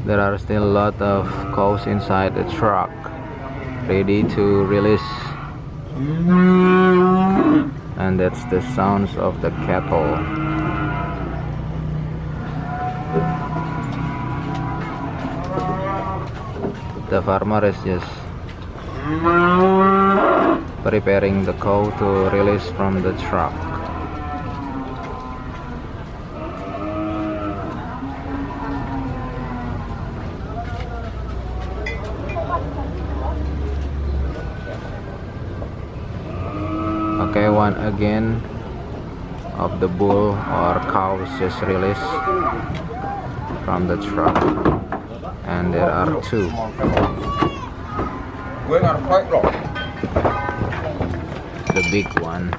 There are still a lot of cows inside the truck, ready to release. And that's the sounds of the cattle. The farmer is just preparing the cow to release from the truck. Okay, one again of the bull or cow is just released from the truck, and there are two. The big one.